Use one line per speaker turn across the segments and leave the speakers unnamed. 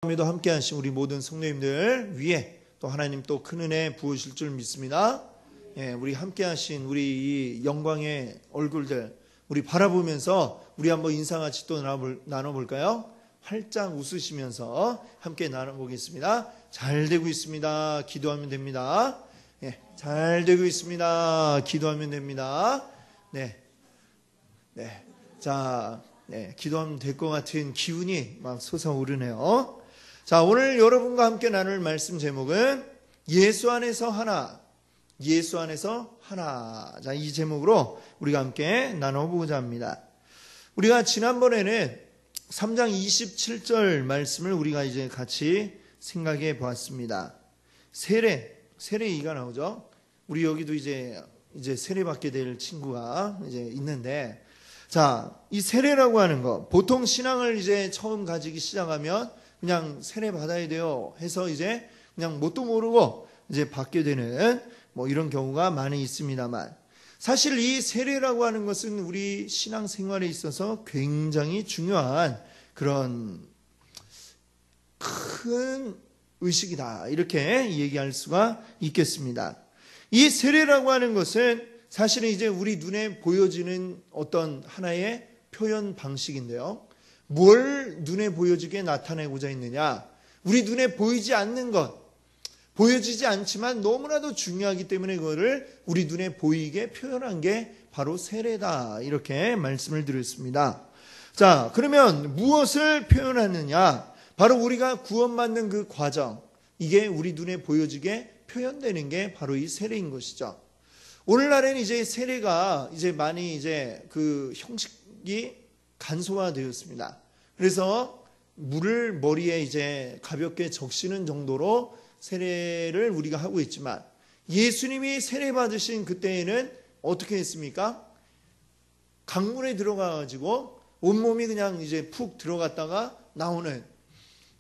오늘도 함께 하신 우리 모든 성도님들 위에 또 하나님 또 큰 은혜 부으실 줄 믿습니다. 우리 함께 하신 우리 이 영광의 얼굴들 우리 바라보면서 우리 한번 인사 같이 또 나눠볼까요? 활짝 웃으시면서 함께 나눠보겠습니다. 잘 되고 있습니다. 기도하면 됩니다. 잘 되고 있습니다. 기도하면 됩니다. 자, 기도하면 될 것 같은 기운이 막 솟아오르네요. 자, 오늘 여러분과 함께 나눌 말씀 제목은 예수 안에서 하나, 예수 안에서 하나. 자, 이 제목으로 우리가 함께 나눠보고자 합니다. 우리가 지난번에는 3장 27절 말씀을 우리가 이제 같이 생각해 보았습니다. 세례이가 나오죠. 우리 여기도 이제 세례 받게 될 친구가 이제 있는데, 자, 이 세례라고 하는 거, 보통 신앙을 이제 처음 가지기 시작하면 그냥 세례 받아야 돼요 해서 이제 그냥 뭣도 모르고 이제 받게 되는 뭐 이런 경우가 많이 있습니다만, 사실 이 세례라고 하는 것은 우리 신앙 생활에 있어서 굉장히 중요한 그런 큰 의식이다, 이렇게 얘기할 수가 있겠습니다. 이 세례라고 하는 것은 사실은 이제 우리 눈에 보여지는 어떤 하나의 표현 방식인데요. 뭘 눈에 보여지게 나타내고자 했느냐? 우리 눈에 보이지 않는 것, 보여지지 않지만 너무나도 중요하기 때문에 그거를 우리 눈에 보이게 표현한 게 바로 세례다, 이렇게 말씀을 드렸습니다. 자, 그러면 무엇을 표현하느냐? 바로 우리가 구원받는 그 과정, 이게 우리 눈에 보여지게 표현되는 게 바로 이 세례인 것이죠. 오늘날에는 이제 세례가 이제 많이 이제 그 형식이 간소화되었습니다. 그래서 물을 머리에 이제 가볍게 적시는 정도로 세례를 우리가 하고 있지만, 예수님이 세례 받으신 그때에는 어떻게 했습니까? 강물에 들어가가지고 온몸이 그냥 이제 푹 들어갔다가 나오는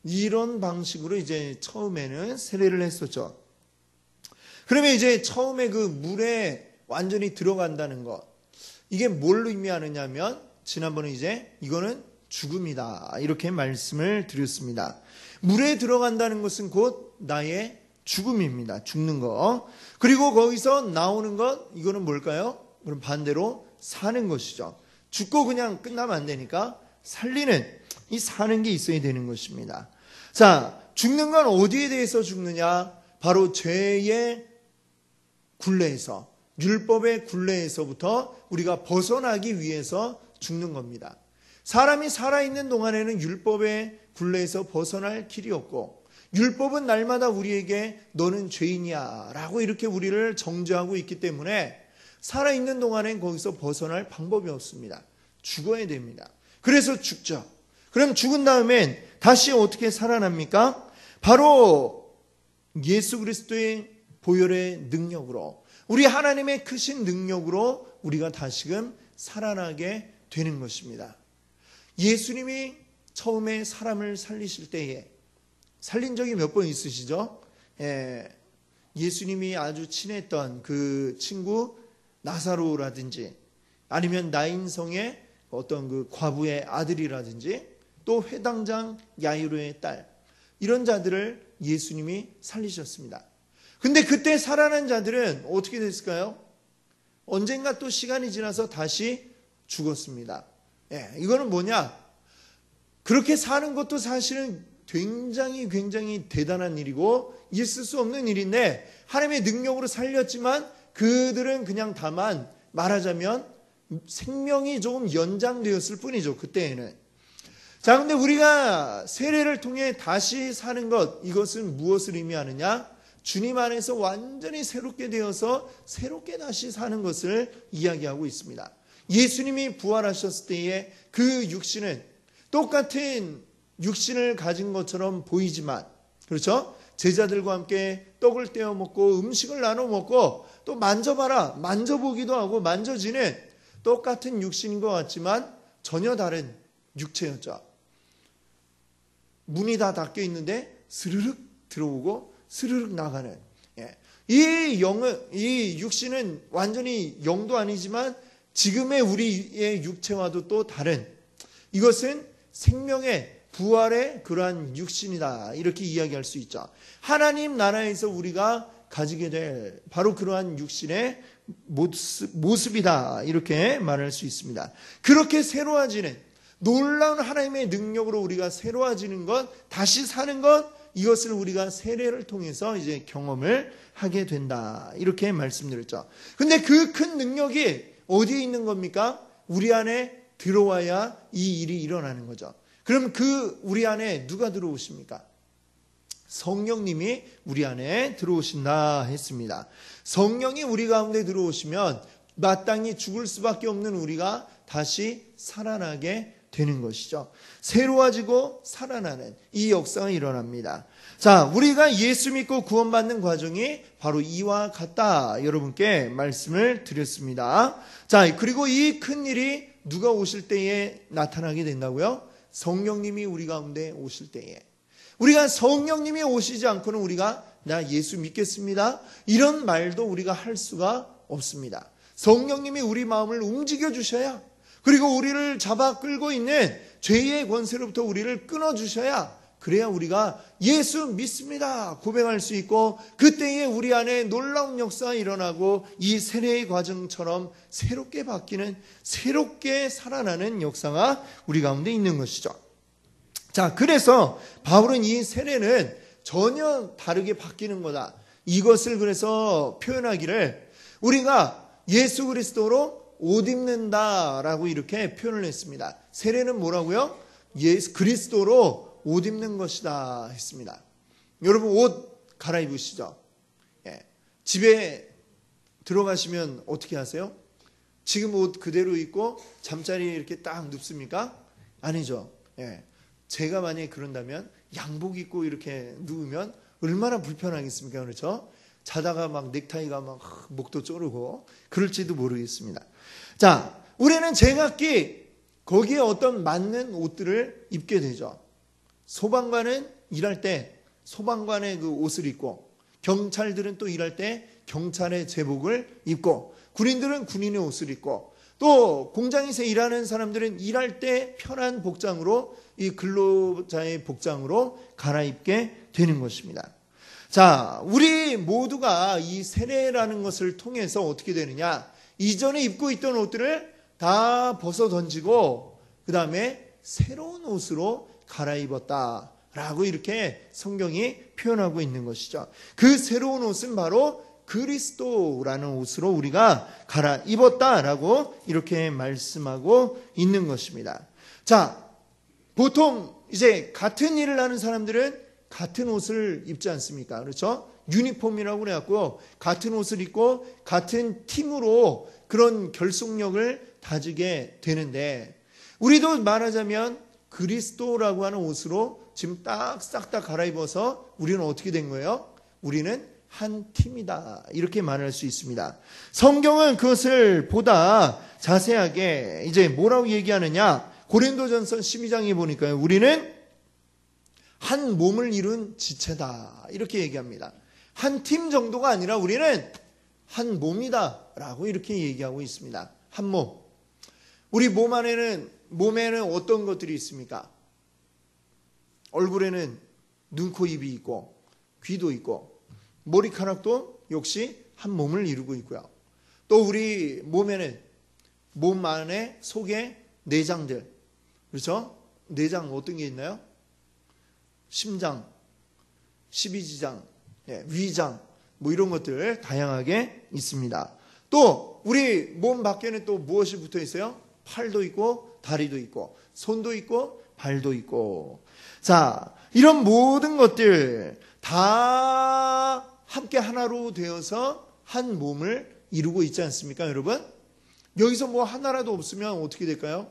이런 방식으로 이제 처음에는 세례를 했었죠. 그러면 이제 처음에 그 물에 완전히 들어간다는 것, 이게 뭘 의미하느냐면, 지난번에 이제 이거는 죽음이다, 이렇게 말씀을 드렸습니다. 물에 들어간다는 것은 곧 나의 죽음입니다. 죽는 거. 그리고 거기서 나오는 것, 이거는 뭘까요? 그럼 반대로 사는 것이죠. 죽고 그냥 끝나면 안 되니까 살리는, 이 사는 게 있어야 되는 것입니다. 자, 죽는 건 어디에 대해서 죽느냐? 바로 죄의 굴레에서, 율법의 굴레에서부터 우리가 벗어나기 위해서 죽는 겁니다. 사람이 살아있는 동안에는 율법의 굴레에서 벗어날 길이 없고, 율법은 날마다 우리에게 너는 죄인이야 라고 이렇게 우리를 정죄하고 있기 때문에 살아있는 동안엔 거기서 벗어날 방법이 없습니다. 죽어야 됩니다. 그래서 죽죠. 그럼 죽은 다음엔 다시 어떻게 살아납니까? 바로 예수 그리스도의 보혈의 능력으로, 우리 하나님의 크신 능력으로 우리가 다시금 살아나게 되는 것입니다. 예수님이 처음에 사람을 살리실 때에 살린 적이 몇 번 있으시죠? 예수님이 아주 친했던 그 친구 나사로라든지, 아니면 나인성의 어떤 그 과부의 아들이라든지, 또 회당장 야이로의 딸, 이런 자들을 예수님이 살리셨습니다. 근데 그때 살아난 자들은 어떻게 됐을까요? 언젠가 또 시간이 지나서 다시 죽었습니다. 이거는 뭐냐? 그렇게 사는 것도 사실은 굉장히 대단한 일이고 있을 수 없는 일인데, 하나님의 능력으로 살렸지만 그들은 그냥 다만 말하자면 생명이 조금 연장되었을 뿐이죠, 그때에는. 자, 근데 우리가 세례를 통해 다시 사는 것, 이것은 무엇을 의미하느냐? 주님 안에서 완전히 새롭게 되어서 새롭게 다시 사는 것을 이야기하고 있습니다. 예수님이 부활하셨을 때에 그 육신은 똑같은 육신을 가진 것처럼 보이지만, 그렇죠? 제자들과 함께 떡을 떼어 먹고 음식을 나눠 먹고 또 만져봐라, 만져보기도 하고 만져지는 똑같은 육신인 것 같지만 전혀 다른 육체였죠. 문이 다 닫혀 있는데 스르륵 들어오고 스르륵 나가는, 이 육신은 완전히 영도 아니지만 지금의 우리의 육체와도 또 다른, 이것은 생명의 부활의 그러한 육신이다. 이렇게 이야기할 수 있죠. 하나님 나라에서 우리가 가지게 될 바로 그러한 육신의 모습이다. 이렇게 말할 수 있습니다. 그렇게 새로워지는 놀라운 하나님의 능력으로 우리가 새로워지는 것, 다시 사는 것, 이것을 우리가 세례를 통해서 이제 경험을 하게 된다. 이렇게 말씀드렸죠. 근데 그 큰 능력이 어디에 있는 겁니까? 우리 안에 들어와야 이 일이 일어나는 거죠. 그럼 우리 안에 누가 들어오십니까? 성령님이 우리 안에 들어오신다 했습니다. 성령이 우리 가운데 들어오시면 마땅히 죽을 수밖에 없는 우리가 다시 살아나게 되는 것이죠. 새로워지고 살아나는 이 역사가 일어납니다. 자, 우리가 예수 믿고 구원받는 과정이 바로 이와 같다. 여러분께 말씀을 드렸습니다. 자, 그리고 이 큰 일이 누가 오실 때에 나타나게 된다고요? 성령님이 우리 가운데 오실 때에. 우리가 성령님이 오시지 않고는 우리가 나 예수 믿겠습니다. 이런 말도 우리가 할 수가 없습니다. 성령님이 우리 마음을 움직여 주셔야, 그리고 우리를 잡아 끌고 있는 죄의 권세로부터 우리를 끊어주셔야, 그래야 우리가 예수 믿습니다 고백할 수 있고, 그때에 우리 안에 놀라운 역사가 일어나고 이 세례의 과정처럼 새롭게 바뀌는, 새롭게 살아나는 역사가 우리 가운데 있는 것이죠. 자, 그래서 바울은 이 세례는 전혀 다르게 바뀌는 거다, 이것을 그래서 표현하기를 우리가 예수 그리스도로 옷 입는다라고 이렇게 표현을 했습니다. 세례는 뭐라고요? 예수 그리스도로 옷 입는 것이다 했습니다. 여러분 옷 갈아입으시죠? 예. 집에 들어가시면 어떻게 하세요? 지금 옷 그대로 입고 잠자리에 이렇게 딱 눕습니까? 아니죠. 예. 제가 만약에 그런다면 양복 입고 이렇게 누우면 얼마나 불편하겠습니까? 그렇죠? 자다가 막 넥타이가 막 목도 쪼르고 그럴지도 모르겠습니다. 자, 우리는 제각기 거기에 어떤 맞는 옷들을 입게 되죠. 소방관은 일할 때 소방관의 그 옷을 입고, 경찰들은 또 일할 때 경찰의 제복을 입고, 군인들은 군인의 옷을 입고, 또 공장에서 일하는 사람들은 일할 때 편한 복장으로, 이 근로자의 복장으로 갈아입게 되는 것입니다. 자, 우리 모두가 이 세례라는 것을 통해서 어떻게 되느냐? 이전에 입고 있던 옷들을 다 벗어 던지고 그 다음에 새로운 옷으로 갈아입었다라고 이렇게 성경이 표현하고 있는 것이죠. 그 새로운 옷은 바로 그리스도라는 옷으로 우리가 갈아입었다라고 이렇게 말씀하고 있는 것입니다. 자, 보통 이제 같은 일을 하는 사람들은 같은 옷을 입지 않습니까? 그렇죠? 유니폼이라고 그래갖고 같은 옷을 입고 같은 팀으로 그런 결속력을 다지게 되는데, 우리도 말하자면 그리스도라고 하는 옷으로 지금 딱 싹 다 갈아입어서 우리는 어떻게 된 거예요? 우리는 한 팀이다, 이렇게 말할 수 있습니다. 성경은 그것을 보다 자세하게 이제 뭐라고 얘기하느냐? 고린도전서 12장에 보니까요, 우리는 한 몸을 이룬 지체다, 이렇게 얘기합니다. 한 팀 정도가 아니라 우리는 한 몸이다 라고 이렇게 얘기하고 있습니다. 한 몸. 우리 몸에는 어떤 것들이 있습니까? 얼굴에는 눈, 코, 입이 있고 귀도 있고 머리카락도 역시 한 몸을 이루고 있고요. 또 우리 몸에는 몸 안에 속에 내장들, 그렇죠? 내장 어떤 게 있나요? 심장, 십이지장, 위장, 뭐 이런 것들 다양하게 있습니다. 또 우리 몸 밖에는 또 무엇이 붙어 있어요? 팔도 있고 다리도 있고 손도 있고 발도 있고. 자, 이런 모든 것들 다 함께 하나로 되어서 한 몸을 이루고 있지 않습니까, 여러분? 여기서 뭐 하나라도 없으면 어떻게 될까요?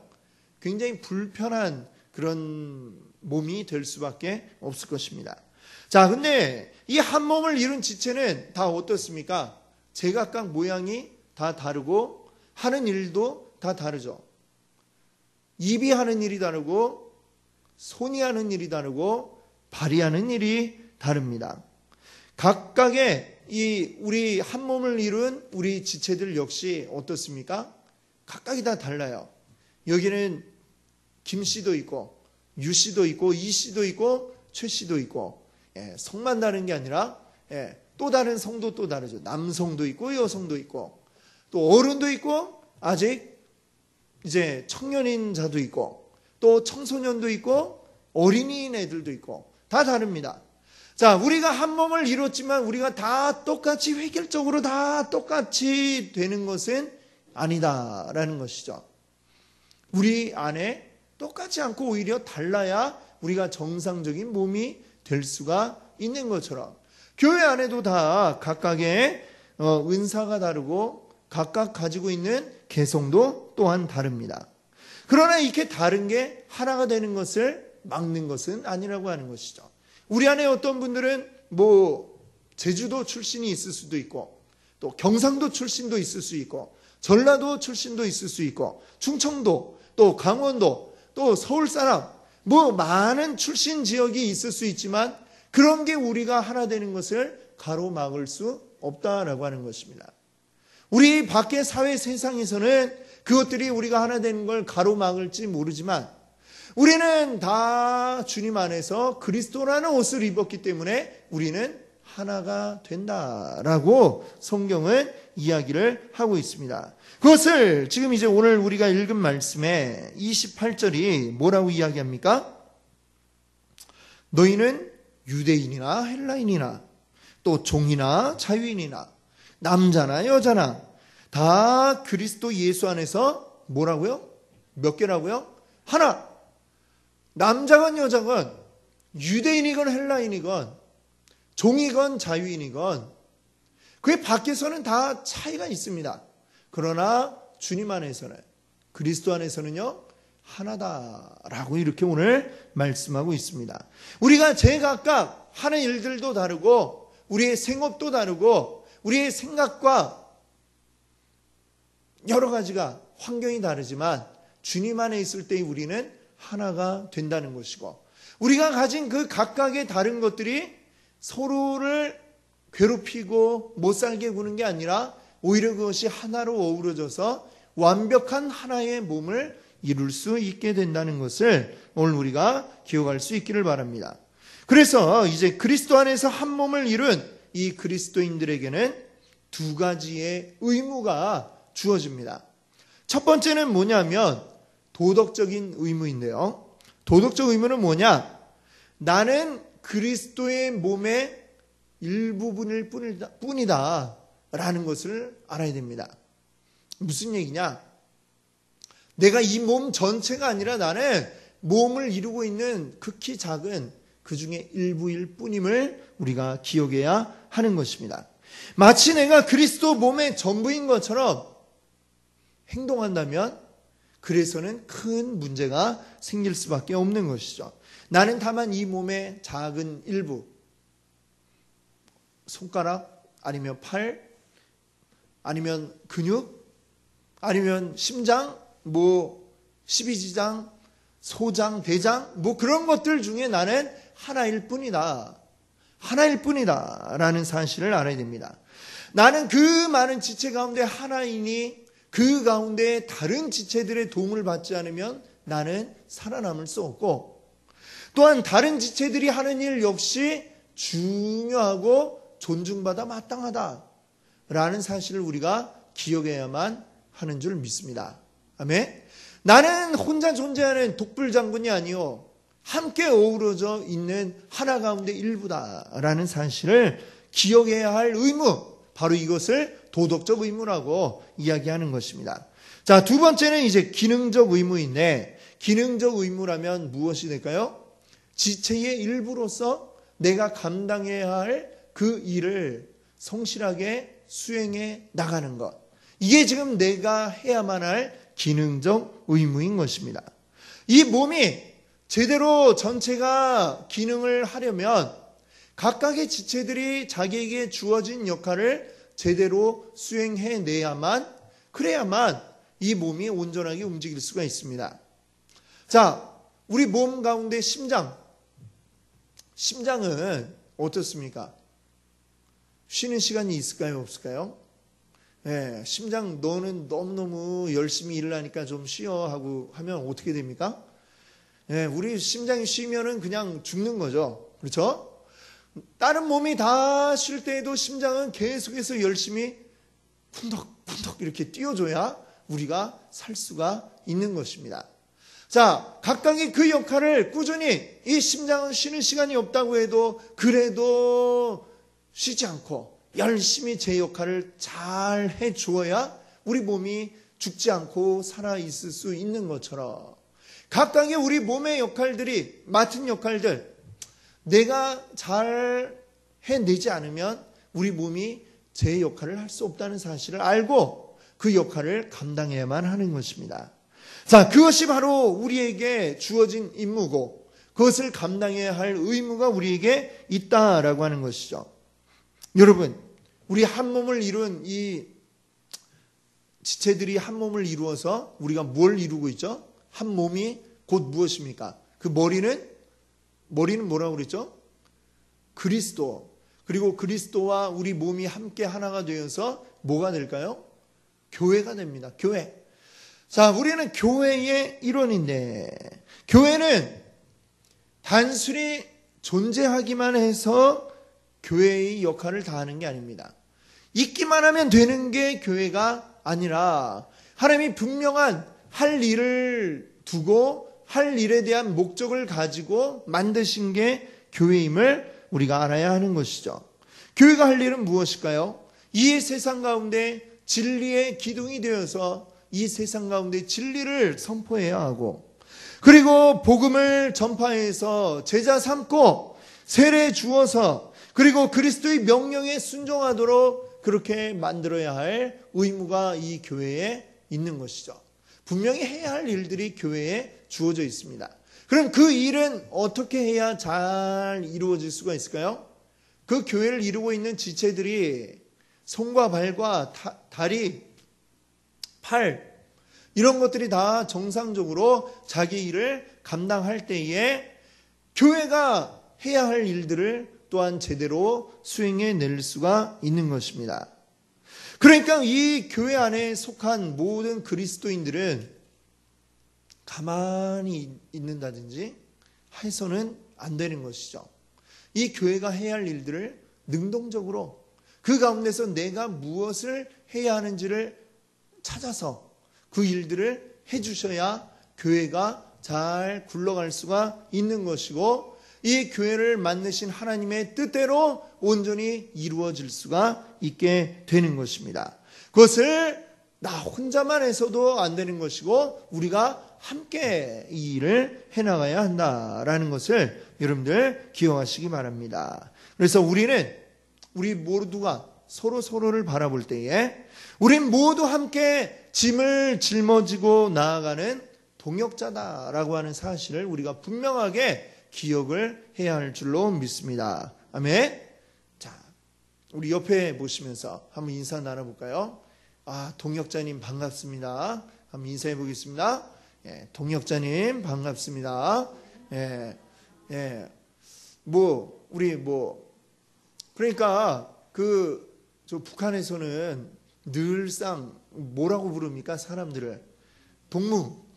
굉장히 불편한 그런 몸이 될 수밖에 없을 것입니다. 자, 근데 이 한 몸을 이룬 지체는 다 어떻습니까? 제각각 모양이 다 다르고 하는 일도 다 다르죠. 입이 하는 일이 다르고 손이 하는 일이 다르고 발이 하는 일이 다릅니다. 각각의 이 우리 한 몸을 이룬 우리 지체들 역시 어떻습니까? 각각이 다 달라요. 여기는 김씨도 있고 유 씨도 있고 이 씨도 있고 최 씨도 있고, 성만 다른 게 아니라 또 다른 성도 또 다르죠. 남성도 있고 여성도 있고 또 어른도 있고 아직 이제 청년인 자도 있고 또 청소년도 있고 어린이인 애들도 있고 다 다릅니다. 자, 우리가 한 몸을 이뤘지만 우리가 다 똑같이 획일적으로 다 똑같이 되는 것은 아니다라는 것이죠. 우리 안에 똑같지 않고 오히려 달라야 우리가 정상적인 몸이 될 수가 있는 것처럼 교회 안에도 다 각각의 은사가 다르고 각각 가지고 있는 개성도 또한 다릅니다. 그러나 이렇게 다른 게 하나가 되는 것을 막는 것은 아니라고 하는 것이죠. 우리 안에 어떤 분들은 제주도 출신이 있을 수도 있고 또 경상도 출신도 있을 수 있고 전라도 출신도 있을 수 있고 충청도 또 강원도 또 서울 사람 많은 출신 지역이 있을 수 있지만 그런 게 우리가 하나 되는 것을 가로막을 수 없다라고 하는 것입니다. 우리 밖의 사회 세상에서는 그것들이 우리가 하나 되는 걸 가로막을지 모르지만 우리는 다 주님 안에서 그리스도라는 옷을 입었기 때문에 우리는 하나가 된다라고 성경은 이야기를 하고 있습니다. 그것을 지금 이제 오늘 우리가 읽은 말씀에 28절이 뭐라고 이야기합니까? 너희는 유대인이나 헬라인이나 또 종이나 자유인이나 남자나 여자나 다 그리스도 예수 안에서 뭐라고요? 몇 개라고요? 하나. 남자건 여자건 유대인이건 헬라인이건 종이건 자유인이건 그의 밖에서는 다 차이가 있습니다. 그러나 주님 안에서는 그리스도 안에서는요 하나다라고 이렇게 오늘 말씀하고 있습니다. 우리가 제각각 하는 일들도 다르고 우리의 생업도 다르고 우리의 생각과 여러 가지가 환경이 다르지만 주님 안에 있을 때 우리는 하나가 된다는 것이고 우리가 가진 그 각각의 다른 것들이 서로를 괴롭히고 못 살게 구는 게 아니라 오히려 그것이 하나로 어우러져서 완벽한 하나의 몸을 이룰 수 있게 된다는 것을 오늘 우리가 기억할 수 있기를 바랍니다. 그래서 이제 그리스도 안에서 한 몸을 이룬 이 그리스도인들에게는 두 가지의 의무가 주어집니다. 첫 번째는 뭐냐면 도덕적인 의무인데요. 도덕적 의무는 뭐냐? 나는 그리스도의 몸의 일부분일 뿐이다 라는 것을 알아야 됩니다. 무슨 얘기냐? 내가 이 몸 전체가 아니라 나는 몸을 이루고 있는 극히 작은 그 중에 일부일 뿐임을 우리가 기억해야 하는 것입니다. 마치 내가 그리스도 몸의 전부인 것처럼 행동한다면 그래서는 큰 문제가 생길 수밖에 없는 것이죠. 나는 다만 이 몸의 작은 일부, 손가락 아니면 팔 아니면 근육 아니면 심장, 12지장, 소장, 대장 그런 것들 중에 나는 하나일 뿐이다. 하나일 뿐이다 라는 사실을 알아야 됩니다. 나는 그 많은 지체 가운데 하나이니 그 가운데 다른 지체들의 도움을 받지 않으면 나는 살아남을 수 없고 또한 다른 지체들이 하는 일 역시 중요하고 존중받아 마땅하다라는 사실을 우리가 기억해야만 하는 줄 믿습니다. 아멘. 나는 혼자 존재하는 독불장군이 아니요 함께 어우러져 있는 하나 가운데 일부다라는 사실을 기억해야 할 의무, 바로 이것을 도덕적 의무라고 이야기하는 것입니다. 자, 두 번째는 이제 기능적 의무인데 기능적 의무라면 무엇이 될까요? 지체의 일부로서 내가 감당해야 할 그 일을 성실하게 수행해 나가는 것. 이게 지금 내가 해야만 할 기능적 의무인 것입니다. 이 몸이 제대로 전체가 기능을 하려면 각각의 지체들이 자기에게 주어진 역할을 제대로 수행해내야만, 그래야만 이 몸이 온전하게 움직일 수가 있습니다. 자, 우리 몸 가운데 심장은 어떻습니까? 쉬는 시간이 있을까요? 없을까요? 네, 심장 너는 너무너무 열심히 일을 하니까 좀 쉬어 하고 하면 어떻게 됩니까? 우리 심장이 쉬면은 그냥 죽는 거죠. 그렇죠? 다른 몸이 다 쉴 때에도 심장은 계속해서 열심히 쿵덕쿵덕 이렇게 뛰어줘야 우리가 살 수가 있는 것입니다. 자, 각각의 그 역할을 꾸준히, 이 심장은 쉬는 시간이 없다고 해도 그래도 쉬지 않고 열심히 제 역할을 잘 해주어야 우리 몸이 죽지 않고 살아있을 수 있는 것처럼, 각각의 우리 몸의 역할들이, 맡은 역할들, 내가 잘 해내지 않으면 우리 몸이 제 역할을 할 수 없다는 사실을 알고 그 역할을 감당해야만 하는 것입니다. 자, 그것이 바로 우리에게 주어진 임무고 그것을 감당해야 할 의무가 우리에게 있다라고 하는 것이죠. 여러분, 우리 한 몸을 이룬 이 지체들이 한 몸을 이루어서 우리가 뭘 이루고 있죠? 한 몸이 곧 무엇입니까? 그 머리는 뭐라고 그랬죠? 그리스도. 그리고 그리스도와 우리 몸이 함께 하나가 되어서 뭐가 될까요? 교회가 됩니다. 교회. 자, 우리는 교회의 일원인데, 교회는 단순히 존재하기만 해서 교회의 역할을 다하는 게 아닙니다. 있기만 하면 되는 게 교회가 아니라 하나님이 분명한 할 일을 두고 할 일에 대한 목적을 가지고 만드신 게 교회임을 우리가 알아야 하는 것이죠. 교회가 할 일은 무엇일까요? 이 세상 가운데 진리의 기둥이 되어서 이 세상 가운데 진리를 선포해야 하고, 그리고 복음을 전파해서 제자 삼고 세례 주어서, 그리고 그리스도의 명령에 순종하도록 그렇게 만들어야 할 의무가 이 교회에 있는 것이죠. 분명히 해야 할 일들이 교회에 주어져 있습니다. 그럼 그 일은 어떻게 해야 잘 이루어질 수가 있을까요? 그 교회를 이루고 있는 지체들이 손과 발과 다리, 팔, 이런 것들이 다 정상적으로 자기 일을 감당할 때에 교회가 해야 할 일들을 또한 제대로 수행해낼 수가 있는 것입니다. 그러니까 이 교회 안에 속한 모든 그리스도인들은 가만히 있는다든지 해서는 안 되는 것이죠. 이 교회가 해야 할 일들을 능동적으로 그 가운데서 내가 무엇을 해야 하는지를 찾아서 그 일들을 해주셔야 교회가 잘 굴러갈 수가 있는 것이고, 이 교회를 만드신 하나님의 뜻대로 온전히 이루어질 수가 있게 되는 것입니다. 그것을 나 혼자만 해서도 안 되는 것이고 우리가 함께 이 일을 해나가야 한다라는 것을 여러분들 기억하시기 바랍니다. 그래서 우리 모두가 서로를 바라볼 때에 우린 모두 함께 짐을 짊어지고 나아가는 동역자다라고 하는 사실을 우리가 분명하게 기억을 해야 할 줄로 믿습니다. 아멘. 자, 우리 옆에 보시면서 한번 인사 나눠볼까요? 동역자님 반갑습니다. 한번 인사해 보겠습니다. 동역자님 반갑습니다. 그러니까 저 북한에서는 늘상 뭐라고 부릅니까? 사람들을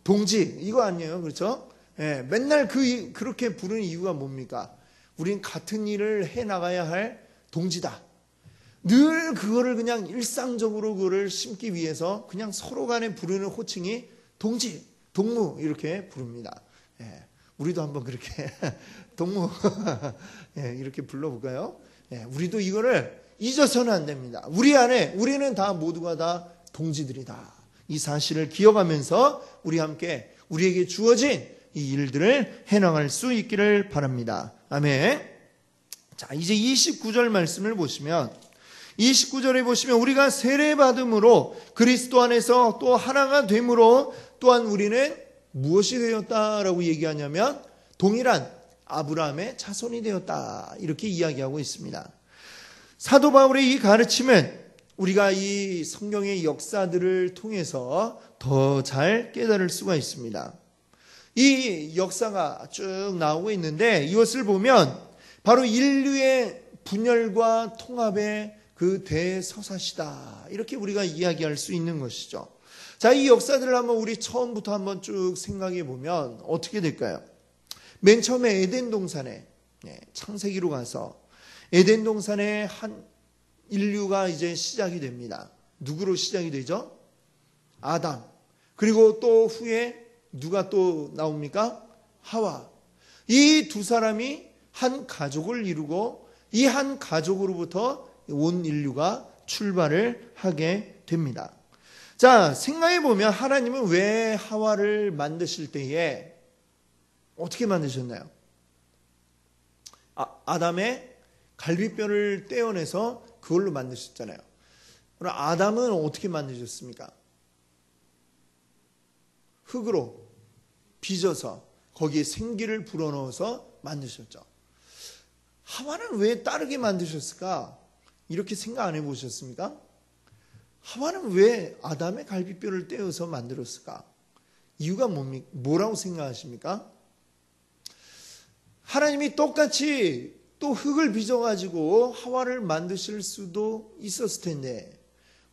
동지 이거 아니에요, 그렇죠? 맨날 그렇게 부르는 이유가 뭡니까? 우린 같은 일을 해 나가야 할 동지다. 늘 그거를 그냥 일상적으로 그거를 심기 위해서 그냥 서로 간에 부르는 호칭이 동지, 동무 이렇게 부릅니다. 우리도 한번 그렇게 동무 이렇게 불러볼까요? 우리도 이거를 잊어서는 안 됩니다. 우리는 다 모두가 다 동지들이다. 이 사실을 기억하면서 우리 함께 우리에게 주어진 이 일들을 해나갈 수 있기를 바랍니다. 아멘. 자, 이제 29절 말씀을 보시면 29절에 보시면 우리가 세례받음으로 그리스도 안에서 또 하나가 됨으로 또한 우리는 무엇이 되었다라고 얘기하냐면 동일한 아브라함의 자손이 되었다 이렇게 이야기하고 있습니다. 사도 바울의 이 가르침은 우리가 이 성경의 역사들을 통해서 더 잘 깨달을 수가 있습니다. 이 역사가 쭉 나오고 있는데 이것을 보면 바로 인류의 분열과 통합의 그 대서사시다 이렇게 우리가 이야기할 수 있는 것이죠. 자, 이 역사들을 한번 우리 처음부터 한번 쭉 생각해 보면 어떻게 될까요? 맨 처음에 에덴 동산에, 창세기로 가서 에덴 동산에 한 인류가 이제 시작이 됩니다. 누구로 시작이 되죠? 아담. 그리고 또 후에 누가 또 나옵니까? 하와. 이 두 사람이 한 가족을 이루고 이 한 가족으로부터 온 인류가 출발을 하게 됩니다. 자, 생각해 보면 하나님은 왜 하와를 만드실 때에 어떻게 만드셨나요? 아담의 갈비뼈를 떼어내서 그걸로 만드셨잖아요. 그럼 아담은 어떻게 만드셨습니까? 흙으로 빚어서 거기에 생기를 불어넣어서 만드셨죠. 하와는 왜 다르게 만드셨을까? 이렇게 생각 안 해보셨습니까? 하와는 왜 아담의 갈비뼈를 떼어서 만들었을까? 이유가 뭐라고 생각하십니까? 하나님이 똑같이 또 흙을 빚어가지고 하와를 만드실 수도 있었을 텐데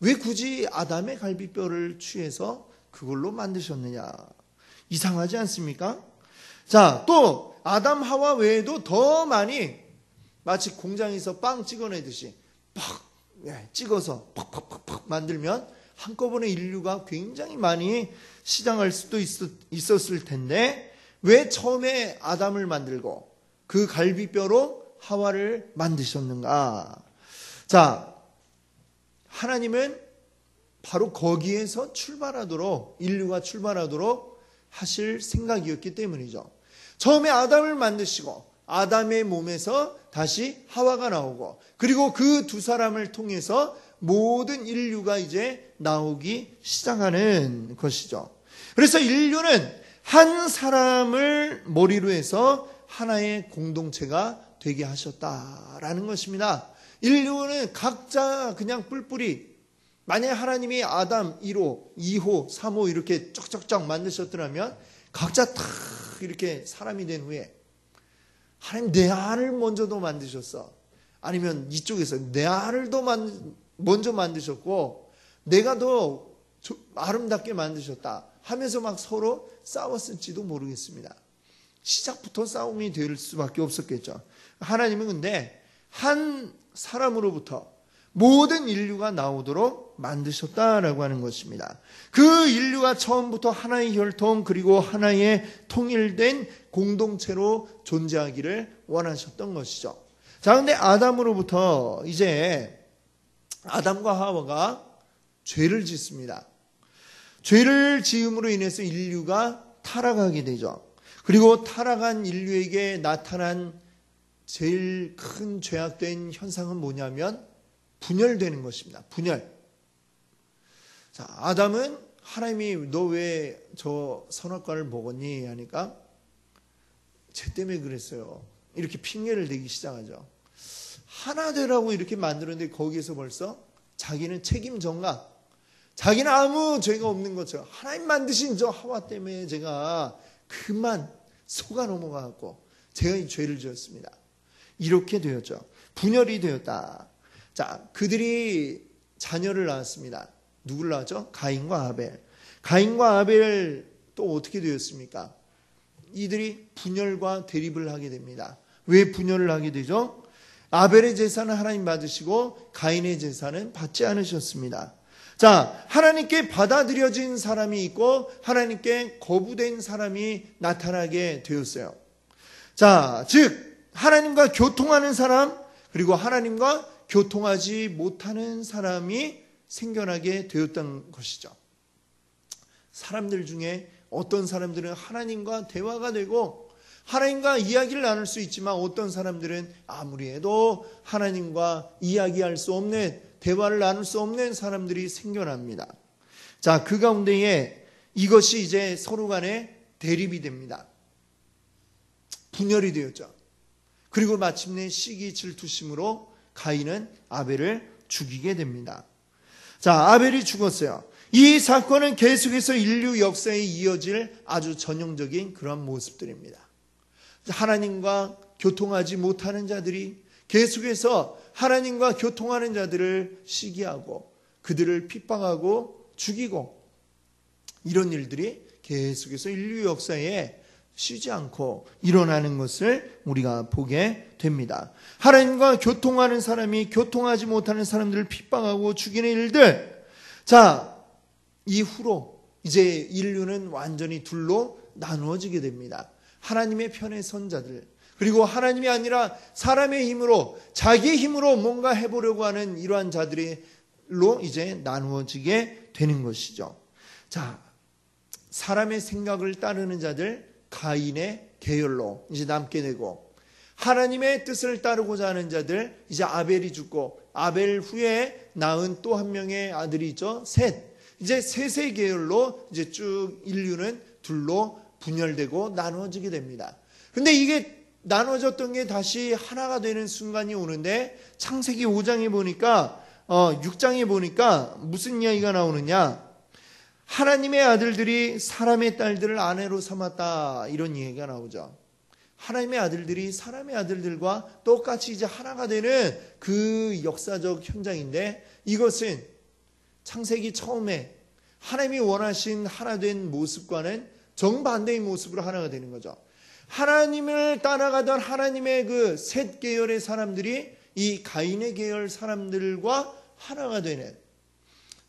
왜 굳이 아담의 갈비뼈를 취해서 그걸로 만드셨느냐? 이상하지 않습니까? 자, 또 아담 하와 외에도 더 많이 마치 공장에서 빵 찍어내듯이 팍 찍어서 팍팍팍팍 만들면 한꺼번에 인류가 굉장히 많이 시장할 수도 있었을 텐데 왜 처음에 아담을 만들고 그 갈비뼈로 하와를 만드셨는가? 자, 하나님은 바로 거기에서 출발하도록 인류가 출발하도록 하실 생각이었기 때문이죠. 처음에 아담을 만드시고 아담의 몸에서 다시 하와가 나오고 그리고 그 두 사람을 통해서 모든 인류가 이제 나오기 시작하는 것이죠. 그래서 인류는 한 사람을 머리로 해서 하나의 공동체가 되게 하셨다라는 것입니다. 인류는 각자 그냥 뿔뿔이 만약 하나님이 아담 1호, 2호, 3호 이렇게 쩍쩍쩍 만드셨더라면 각자 다 이렇게 사람이 된 후에 하나님 내 알을 먼저도 만드셨어. 아니면 이쪽에서 내 알을 더 먼저 만드셨고 내가 더 아름답게 만드셨다 하면서 막 서로 싸웠을지도 모르겠습니다. 시작부터 싸움이 될 수밖에 없었겠죠. 하나님은 근데 한 사람으로부터 모든 인류가 나오도록 만드셨다라고 하는 것입니다. 그 인류가 처음부터 하나의 혈통 그리고 하나의 통일된 공동체로 존재하기를 원하셨던 것이죠. 자, 근데 아담으로부터 이제 아담과 하와가 죄를 짓습니다. 죄를 지음으로 인해서 인류가 타락하게 되죠. 그리고 타락한 인류에게 나타난 제일 큰 죄악된 현상은 뭐냐면 분열되는 것입니다. 분열. 자, 아담은 하나님이 너 왜 저 선악과를 먹었니? 하니까 쟤 때문에 그랬어요. 이렇게 핑계를 대기 시작하죠. 하나 되라고 이렇게 만들었는데 거기에서 벌써 자기는 책임 전가. 자기는 아무 죄가 없는 것처럼 하나님 만드신 저 하와 때문에 제가 그만 속아 넘어가고 제가 이 죄를 지었습니다. 이렇게 되었죠. 분열이 되었다. 자, 그들이 자녀를 낳았습니다. 누굴 낳았죠? 가인과 아벨. 가인과 아벨 또 어떻게 되었습니까? 이들이 분열과 대립을 하게 됩니다. 왜 분열을 하게 되죠? 아벨의 제사는 하나님 받으시고 가인의 제사는 받지 않으셨습니다. 자, 하나님께 받아들여진 사람이 있고 하나님께 거부된 사람이 나타나게 되었어요. 자, 즉 하나님과 교통하는 사람 그리고 하나님과 교통하지 못하는 사람이 생겨나게 되었던 것이죠. 사람들 중에 어떤 사람들은 하나님과 대화가 되고 하나님과 이야기를 나눌 수 있지만 어떤 사람들은 아무리 해도 하나님과 이야기할 수 없는 대화를 나눌 수 없는 사람들이 생겨납니다. 자, 그 가운데에 이것이 이제 서로 간에 대립이 됩니다. 분열이 되었죠. 그리고 마침내 시기 질투심으로 가인은 아벨을 죽이게 됩니다. 자, 아벨이 죽었어요. 이 사건은 계속해서 인류 역사에 이어질 아주 전형적인 그런 모습들입니다. 하나님과 교통하지 못하는 자들이 계속해서 하나님과 교통하는 자들을 시기하고 그들을 핍박하고 죽이고 이런 일들이 계속해서 인류 역사에 쉬지 않고 일어나는 것을 우리가 보게 됩니다. 하나님과 교통하는 사람이 교통하지 못하는 사람들을 핍박하고 죽이는 일들. 자, 이후로 이제 인류는 완전히 둘로 나누어지게 됩니다. 하나님의 편에 선 자들, 그리고 하나님이 아니라 사람의 힘으로, 자기의 힘으로 뭔가 해보려고 하는 이러한 자들로 이제 나누어지게 되는 것이죠. 자, 사람의 생각을 따르는 자들, 가인의 계열로 이제 남게 되고, 하나님의 뜻을 따르고자 하는 자들, 이제 아벨이 죽고 아벨 후에 낳은 또 한 명의 아들이 있죠, 셋. 이제 셋의 계열로 이제 쭉 인류는 둘로 분열되고 나누어지게 됩니다. 근데 이게 나눠졌던 게 다시 하나가 되는 순간이 오는데, 창세기 5장에 보니까 6장에 보니까 무슨 이야기가 나오느냐, 하나님의 아들들이 사람의 딸들을 아내로 삼았다, 이런 이야기가 나오죠. 하나님의 아들들이 사람의 아들들과 똑같이 이제 하나가 되는 그 역사적 현장인데, 이것은 창세기 처음에 하나님이 원하신 하나 된 모습과는 정반대의 모습으로 하나가 되는 거죠. 하나님을 따라가던 하나님의 그 셋 계열의 사람들이 이 가인의 계열 사람들과 하나가 되는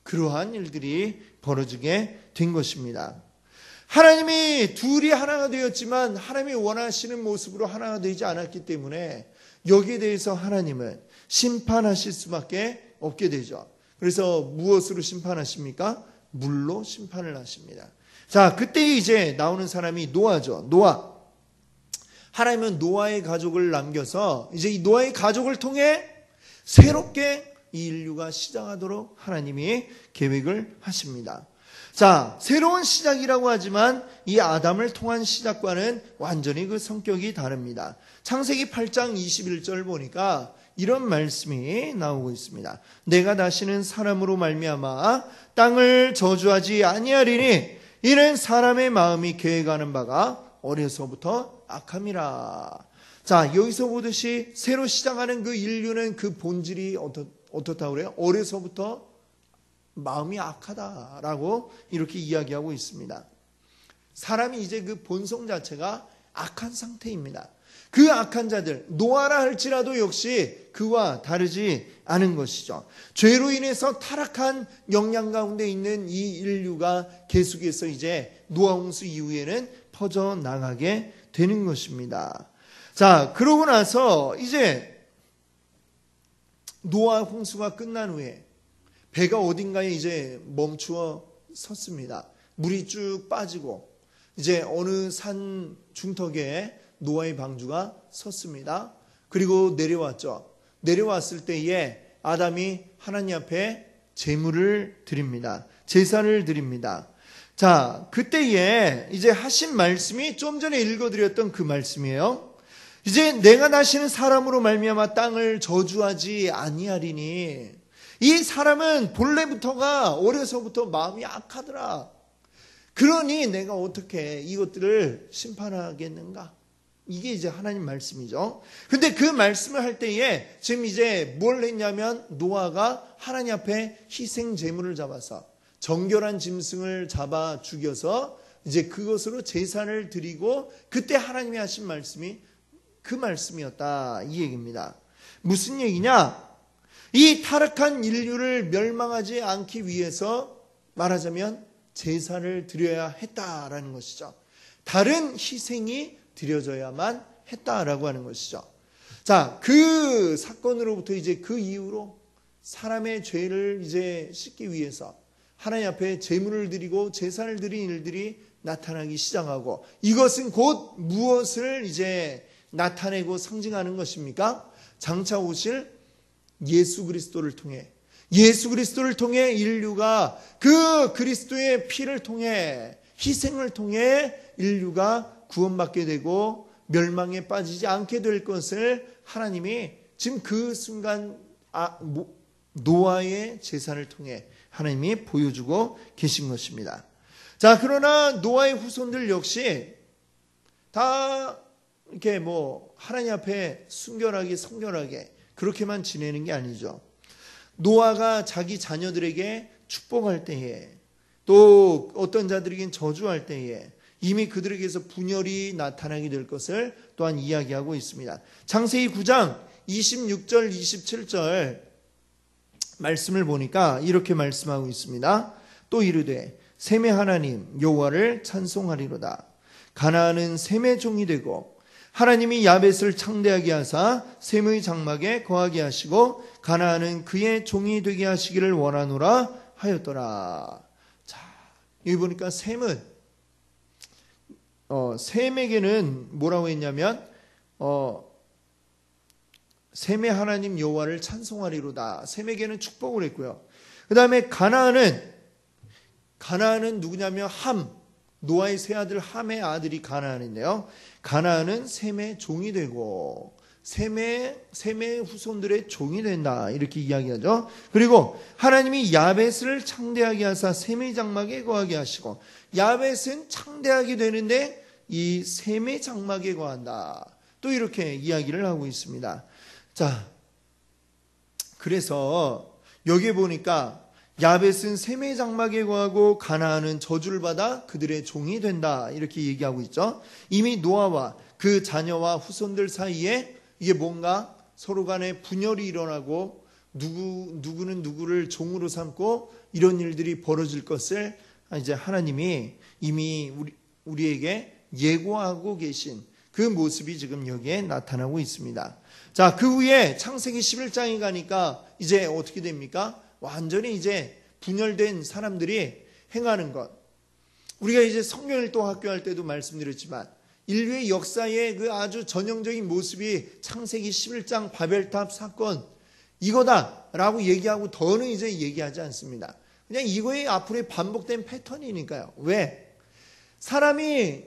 그러한 일들이 벌어지게 된 것입니다. 하나님이 둘이 하나가 되었지만 하나님이 원하시는 모습으로 하나가 되지 않았기 때문에 여기에 대해서 하나님은 심판하실 수밖에 없게 되죠. 그래서 무엇으로 심판하십니까? 물로 심판을 하십니다. 자, 그때 이제 나오는 사람이 노아죠. 노아. 하나님은 노아의 가족을 남겨서 이제 이 노아의 가족을 통해 새롭게 이 인류가 시작하도록 하나님이 계획을 하십니다. 자, 새로운 시작이라고 하지만 이 아담을 통한 시작과는 완전히 그 성격이 다릅니다. 창세기 8장 21절 보니까 이런 말씀이 나오고 있습니다. 내가 다시는 사람으로 말미암아 땅을 저주하지 아니하리니 이는 사람의 마음이 계획하는 바가 어려서부터 악함이라. 자, 여기서 보듯이 새로 시작하는 그 인류는 그 본질이 어떻다고 그래요? 어려서부터 마음이 악하다라고 이렇게 이야기하고 있습니다. 사람이 이제 그 본성 자체가 악한 상태입니다. 그 악한 자들, 노아라 할지라도 역시 그와 다르지 않은 것이죠. 죄로 인해서 타락한 영향 가운데 있는 이 인류가 계속해서 이제 노아 홍수 이후에는 퍼져나가게 되는 것입니다. 자, 그러고 나서 이제 노아 홍수가 끝난 후에 배가 어딘가에 이제 멈추어 섰습니다. 물이 쭉 빠지고 이제 어느 산 중턱에 노아의 방주가 섰습니다. 그리고 내려왔죠. 내려왔을 때에 아담이 하나님 앞에 제물을 드립니다. 제사를 드립니다. 자, 그때에 이제 하신 말씀이 좀 전에 읽어드렸던 그 말씀이에요. 이제 내가 다시는 사람으로 말미암아 땅을 저주하지 아니하리니, 이 사람은 본래부터가 어려서부터 마음이 악하더라. 그러니 내가 어떻게 이것들을 심판하겠는가? 이게 이제 하나님 말씀이죠. 근데 그 말씀을 할 때에 지금 이제 뭘 했냐면 노아가 하나님 앞에 희생 제물을 잡아서 정결한 짐승을 잡아 죽여서 이제 그것으로 제사를 드리고, 그때 하나님이 하신 말씀이 그 말씀이었다, 이 얘기입니다. 무슨 얘기냐? 이 타락한 인류를 멸망하지 않기 위해서 말하자면 제사를 드려야 했다라는 것이죠. 다른 희생이 드려져야만 했다라고 하는 것이죠. 자, 그 사건으로부터 이제 그 이후로 사람의 죄를 이제 씻기 위해서 하나님 앞에 제물을 드리고 제사를 드린 일들이 나타나기 시작하고, 이것은 곧 무엇을 이제 나타내고 상징하는 것입니까? 장차 오실 예수 그리스도를 통해, 예수 그리스도를 통해 인류가 그 그리스도의 피를 통해, 희생을 통해 인류가 구원받게 되고 멸망에 빠지지 않게 될 것을 하나님이 지금 그 순간 노아의 제사를 통해 하나님이 보여주고 계신 것입니다. 자, 그러나 노아의 후손들 역시 다 이렇게 하나님 앞에 순결하게 성결하게 그렇게만 지내는 게 아니죠. 노아가 자기 자녀들에게 축복할 때에, 또 어떤 자들에겐 저주할 때에 이미 그들에게서 분열이 나타나게 될 것을 또한 이야기하고 있습니다. 창세기 9장 26절 27절 말씀을 보니까 이렇게 말씀하고 있습니다. 또 이르되 셈의 하나님 여호와를 찬송하리로다. 가나안은 셈의 종이 되고 하나님이 야벳을 창대하게 하사 셈의 장막에 거하게 하시고 가나안은 그의 종이 되게 하시기를 원하노라 하였더라. 자, 여기 보니까 셈은 셈에게는 뭐라고 했냐면 셈의 하나님 여호와를 찬송하리로다. 셈에게는 축복을 했고요. 그 다음에 가나안은 누구냐면 함, 노아의 세 아들 함의 아들이 가나안인데요. 가나안은 셈의 종이 되고 셈의 후손들의 종이 된다, 이렇게 이야기하죠. 그리고 하나님이 야벳을 창대하게 하사 셈의 장막에 거하게 하시고, 야벳은 창대하게 되는데 이 셈의 장막에 거한다, 또 이렇게 이야기를 하고 있습니다. 자, 그래서 여기에 보니까 야벳은 셈의 장막에 거하고 가나안은 저주를 받아 그들의 종이 된다, 이렇게 얘기하고 있죠. 이미 노아와 그 자녀와 후손들 사이에 이게 뭔가 서로 간에 분열이 일어나고 누구는 누구를 종으로 삼고 이런 일들이 벌어질 것을 이제 하나님이 이미 우리에게 예고하고 계신 그 모습이 지금 여기에 나타나고 있습니다. 자, 그 후에 창세기 11장에 가니까 이제 어떻게 됩니까? 완전히 이제 분열된 사람들이 행하는 것. 우리가 이제 성경을 또 학교할 때도 말씀드렸지만 인류의 역사의 그 아주 전형적인 모습이 창세기 11장 바벨탑 사건 이거다라고 얘기하고 더는 이제 얘기하지 않습니다. 그냥 이거의 앞으로의 반복된 패턴이니까요. 왜? 사람이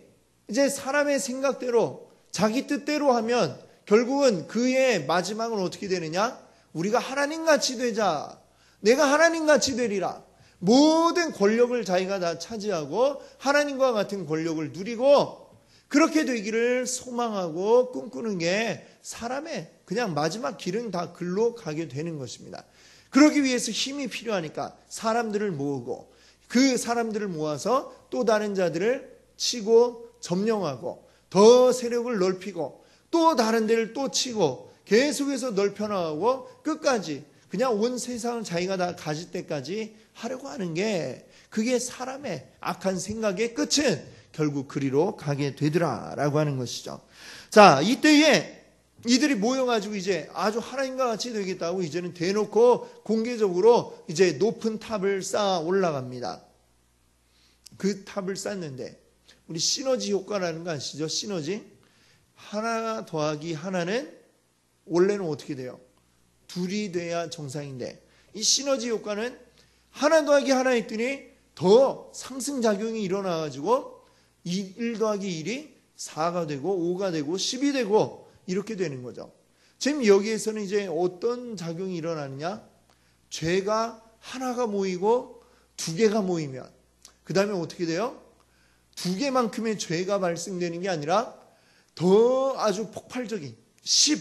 이제 사람의 생각대로 자기 뜻대로 하면 결국은 그의 마지막은 어떻게 되느냐? 우리가 하나님같이 되자. 내가 하나님같이 되리라. 모든 권력을 자기가 다 차지하고 하나님과 같은 권력을 누리고 그렇게 되기를 소망하고 꿈꾸는 게 사람의 그냥 마지막 길은 다 글로 가게 되는 것입니다. 그러기 위해서 힘이 필요하니까 사람들을 모으고 그 사람들을 모아서 또 다른 자들을 치고 점령하고 더 세력을 넓히고 또 다른 데를 또 치고 계속해서 넓혀나가고 끝까지 그냥 온 세상을 자기가 다 가질 때까지 하려고 하는 게 그게 사람의 악한 생각의 끝은 결국 그리로 가게 되더라라고 하는 것이죠. 자, 이때에 이들이 모여가지고 이제 아주 하나님과 같이 되겠다고 이제는 대놓고 공개적으로 이제 높은 탑을 쌓아 올라갑니다. 그 탑을 쌓는데 우리 시너지 효과라는 거 아시죠? 시너지. 하나 더하기 하나는 원래는 어떻게 돼요? 둘이 돼야 정상인데 이 시너지 효과는 하나 더하기 하나 했더니 더 상승작용이 일어나가지고 1 더하기 1이 4가 되고 5가 되고 10이 되고 이렇게 되는 거죠. 지금 여기에서는 이제 어떤 작용이 일어나느냐? 죄가 하나가 모이고 두 개가 모이면 그 다음에 어떻게 돼요? 두 개만큼의 죄가 발생되는 게 아니라 더 아주 폭발적인 10,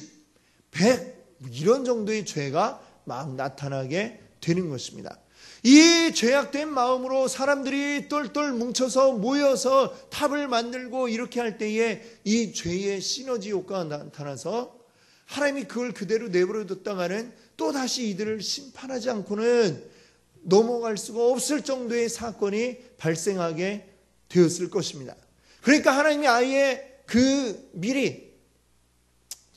100 이런 정도의 죄가 막 나타나게 되는 것입니다. 이 죄악된 마음으로 사람들이 똘똘 뭉쳐서 모여서 탑을 만들고 이렇게 할 때에 이 죄의 시너지 효과가 나타나서 하나님이 그걸 그대로 내버려뒀다가는 또다시 이들을 심판하지 않고는 넘어갈 수가 없을 정도의 사건이 발생하게 되었을 것입니다. 그러니까 하나님이 아예 그 미리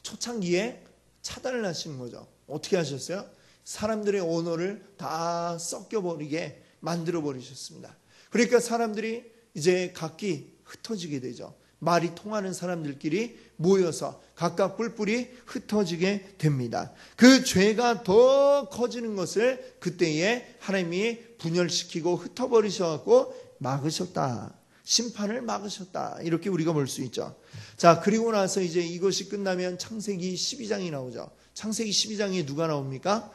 초창기에 차단을 하시는 거죠. 어떻게 하셨어요? 사람들의 언어를 다 섞여버리게 만들어버리셨습니다. 그러니까 사람들이 이제 각기 흩어지게 되죠. 말이 통하는 사람들끼리 모여서 각각 뿔뿔이 흩어지게 됩니다. 그 죄가 더 커지는 것을 그때에 하나님이 분열시키고 흩어버리셔갖고 막으셨다. 심판을 막으셨다. 이렇게 우리가 볼 수 있죠. 자, 그리고 나서 이제 이것이 끝나면 창세기 12장이 나오죠. 창세기 12장에 누가 나옵니까?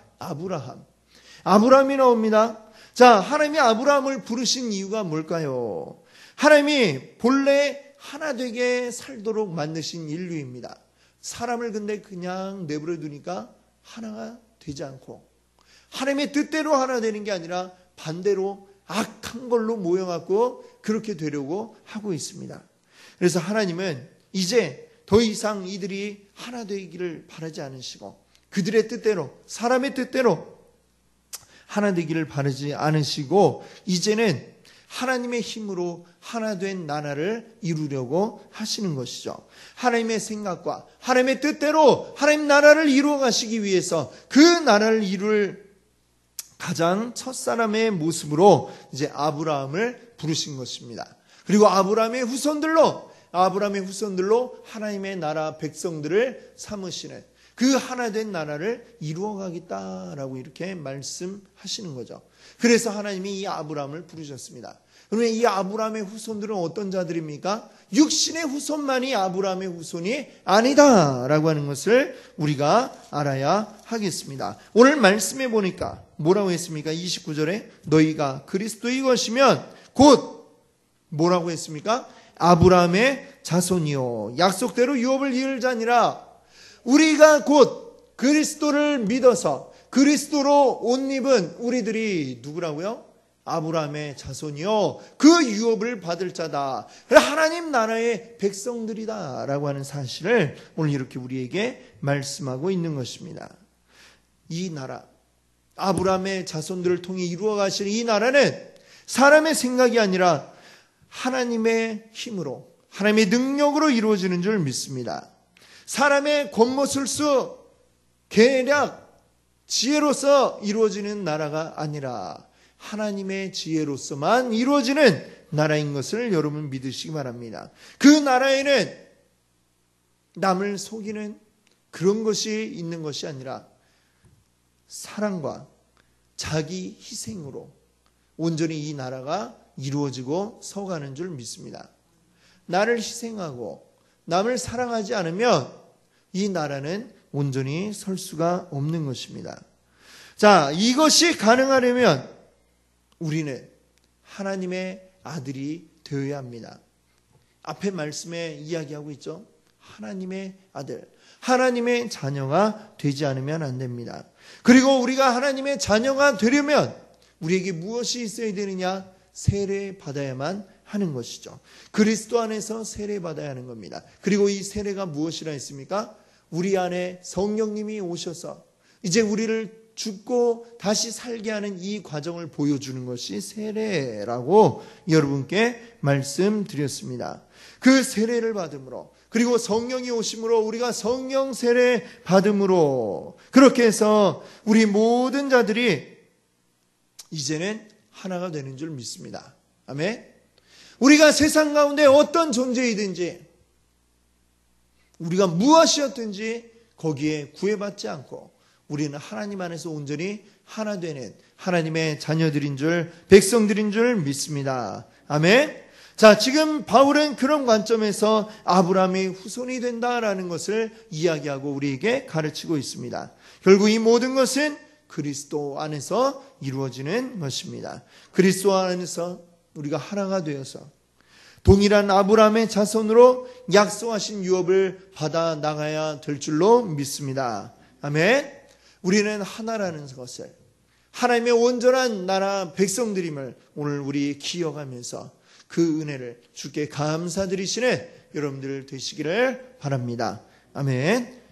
아브라함이 나옵니다. 자, 하나님이 아브라함을 부르신 이유가 뭘까요? 하나님이 본래 하나 되게 살도록 만드신 인류입니다. 사람을 근데 그냥 내버려 두니까 하나가 되지 않고 하나님의 뜻대로 하나 되는 게 아니라 반대로 악한 걸로 모여갖고 그렇게 되려고 하고 있습니다. 그래서 하나님은 이제 더 이상 이들이 하나 되기를 바라지 않으시고 그들의 뜻대로 사람의 뜻대로 하나 되기를 바라지 않으시고 이제는 하나님의 힘으로 하나 된 나라를 이루려고 하시는 것이죠. 하나님의 생각과 하나님의 뜻대로 하나님 나라를 이루어 가시기 위해서 그 나라를 이룰 가장 첫사람의 모습으로 이제 아브라함을 부르신 것입니다. 그리고 아브라함의 후손들로 하나님의 나라 백성들을 삼으시는 그 하나 된 나라를 이루어가겠다라고 이렇게 말씀하시는 거죠. 그래서 하나님이 이 아브라함을 부르셨습니다. 그러면 이 아브라함의 후손들은 어떤 자들입니까? 육신의 후손만이 아브라함의 후손이 아니다라고 하는 것을 우리가 알아야 하겠습니다. 오늘 말씀해 보니까 뭐라고 했습니까? 29절에 너희가 그리스도의 것이면 곧 뭐라고 했습니까? 아브라함의 자손이요 약속대로 유업을 이을 자니라. 우리가 곧 그리스도를 믿어서 그리스도로 옷 입은 우리들이 누구라고요? 아브라함의 자손이요 그 유업을 받을 자다. 하나님 나라의 백성들이다 라고 하는 사실을 오늘 이렇게 우리에게 말씀하고 있는 것입니다. 이 나라 아브라함의 자손들을 통해 이루어 가실 이 나라는 사람의 생각이 아니라 하나님의 힘으로 하나님의 능력으로 이루어지는 줄 믿습니다. 사람의 권모술수 계략 지혜로서 이루어지는 나라가 아니라 하나님의 지혜로서만 이루어지는 나라인 것을 여러분 믿으시기 바랍니다. 그 나라에는 남을 속이는 그런 것이 있는 것이 아니라 사랑과 자기 희생으로 온전히 이 나라가 이루어지고 서가는 줄 믿습니다. 나를 희생하고 남을 사랑하지 않으면 이 나라는 온전히 설 수가 없는 것입니다. 자, 이것이 가능하려면 우리는 하나님의 아들이 되어야 합니다. 앞에 말씀에 이야기하고 있죠. 하나님의 아들, 하나님의 자녀가 되지 않으면 안 됩니다. 그리고 우리가 하나님의 자녀가 되려면 우리에게 무엇이 있어야 되느냐? 세례 받아야만 하는 것이죠. 그리스도 안에서 세례 받아야 하는 겁니다. 그리고 이 세례가 무엇이라 했습니까? 우리 안에 성령님이 오셔서 이제 우리를 죽고 다시 살게 하는 이 과정을 보여주는 것이 세례라고 여러분께 말씀드렸습니다. 그 세례를 받음으로 그리고 성령이 오심으로 우리가 성령 세례 받음으로 그렇게 해서 우리 모든 자들이 이제는 하나가 되는 줄 믿습니다. 아멘. 우리가 세상 가운데 어떤 존재이든지 우리가 무엇이었든지 거기에 구애받지 않고 우리는 하나님 안에서 온전히 하나 되는 하나님의 자녀들인 줄 백성들인 줄 믿습니다. 아멘. 자, 지금 바울은 그런 관점에서 아브라함의 후손이 된다라는 것을 이야기하고 우리에게 가르치고 있습니다. 결국 이 모든 것은 그리스도 안에서 이루어지는 것입니다. 그리스도 안에서 우리가 하나가 되어서 동일한 아브라함의 자손으로 약속하신 유업을 받아 나가야 될 줄로 믿습니다. 아멘. 우리는 하나라는 것을 하나님의 온전한 나라 백성들임을 오늘 우리 기억하면서 그 은혜를 주께 감사드리시는 여러분들 되시기를 바랍니다. 아멘.